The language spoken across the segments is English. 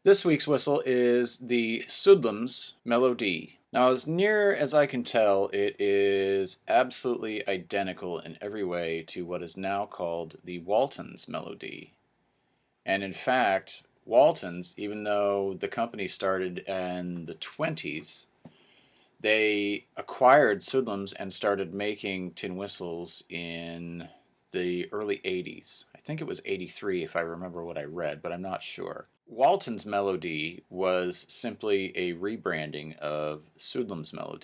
This week's whistle is the Soodlums Mello. Now, as near as I can tell, it is absolutely identical in every way to what is now called the Walton's Mello. And in fact, Walton's, even though the company started in the 20s, they acquired Soodlums and started making tin whistles in the early 80s. I think it was 83 if I remember what I read, but I'm not sure. Walton's Mello was simply a rebranding of Soodlum's Mello.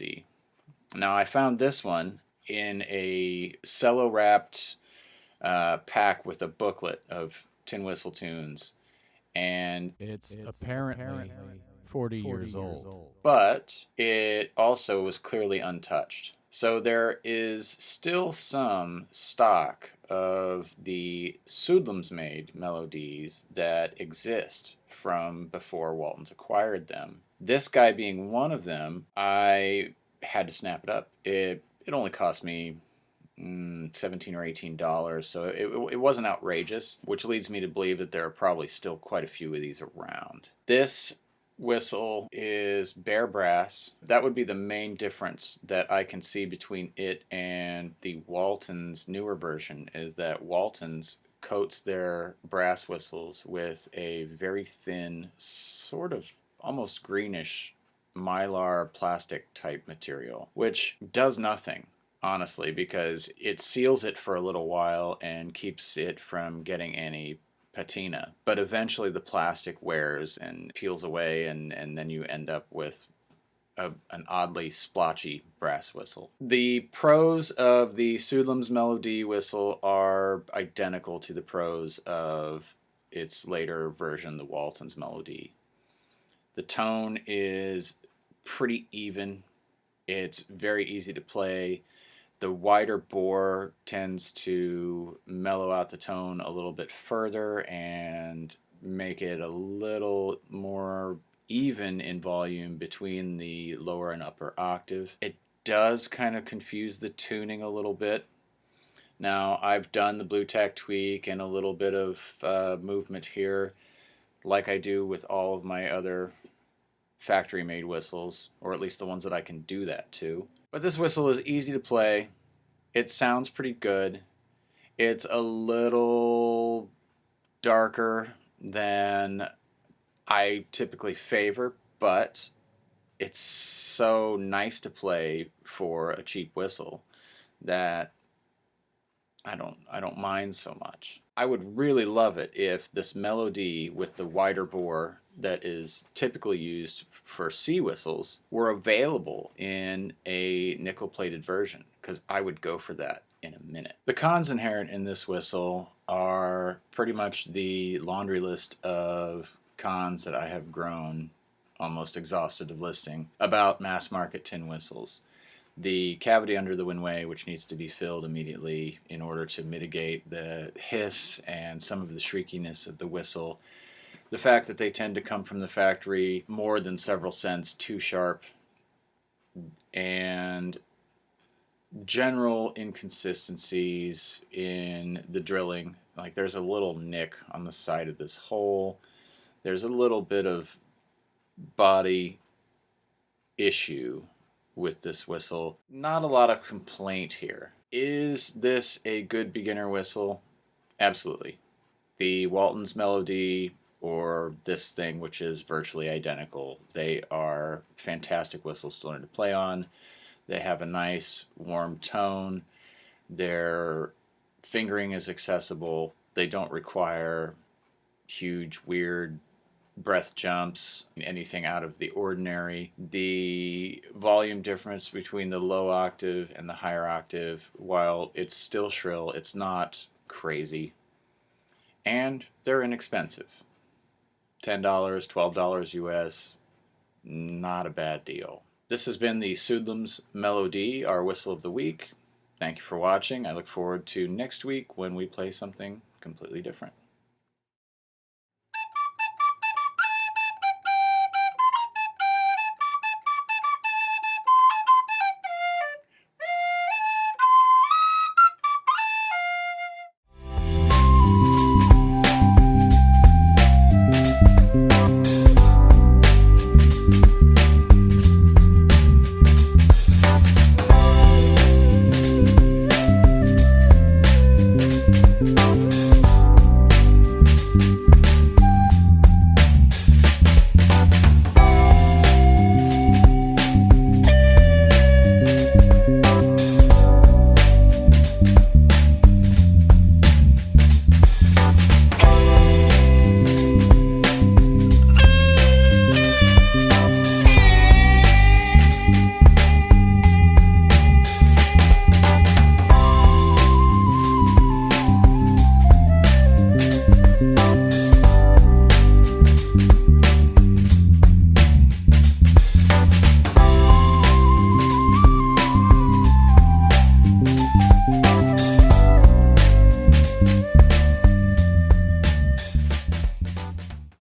Now, I found this one in a cello wrapped pack with a booklet of tin whistle tunes, and It's apparently 40 years old. but it also was clearly untouched. So there is still some stock of the Soodlums made melodies that exist from before Walton's acquired them. This guy being one of them, I had to snap it up. It only cost me $17 or $18, so it wasn't outrageous, which leads me to believe that there are probably still quite a few of these around. This whistle is bare brass. That would be the main difference that I can see between it and the Walton's newer version, is that Walton's coats their brass whistles with a very thin, sort of almost greenish mylar plastic type material, which does nothing, honestly, because it seals it for a little while and keeps it from getting any patina. But eventually the plastic wears and peels away, and then you end up with an oddly splotchy brass whistle. The pros of the Soodlums Mello whistle are identical to the pros of its later version, the Walton's Mello. The tone is pretty even. It's very easy to play. The wider bore tends to mellow out the tone a little bit further and make it a little more even in volume between the lower and upper octave. It does kind of confuse the tuning a little bit. Now, I've done the blue tack tweak and a little bit of movement here, like I do with all of my other factory made whistles, or at least the ones that I can do that to. But this whistle is easy to play. It sounds pretty good. It's a little darker than I typically favor, but it's so nice to play for a cheap whistle that I don't mind so much. I would really love it if this melody with the wider bore that is typically used for C whistles were available in a nickel plated version, because I would go for that in a minute. The cons inherent in this whistle are pretty much the laundry list of cons that I have grown almost exhausted of listing about mass market tin whistles. The cavity under the windway, which needs to be filled immediately in order to mitigate the hiss and some of the shriekiness of the whistle. The fact that they tend to come from the factory more than several cents too sharp, and general inconsistencies in the drilling. Like, there's a little nick on the side of this hole. There's a little bit of body issue with this whistle. Not a lot of complaint here. Is this a good beginner whistle? Absolutely. The Walton's Mello or this thing, which is virtually identical, they are fantastic whistles to learn to play on. They have a nice warm tone. Their fingering is accessible. They don't require huge, weird breath jumps, anything out of the ordinary. The volume difference between the low octave and the higher octave, while it's still shrill, it's not crazy. And they're inexpensive. $10, $12 US, not a bad deal. This has been the Soodlums Mello, our whistle of the week. Thank you for watching. I look forward to next week when we play something completely different.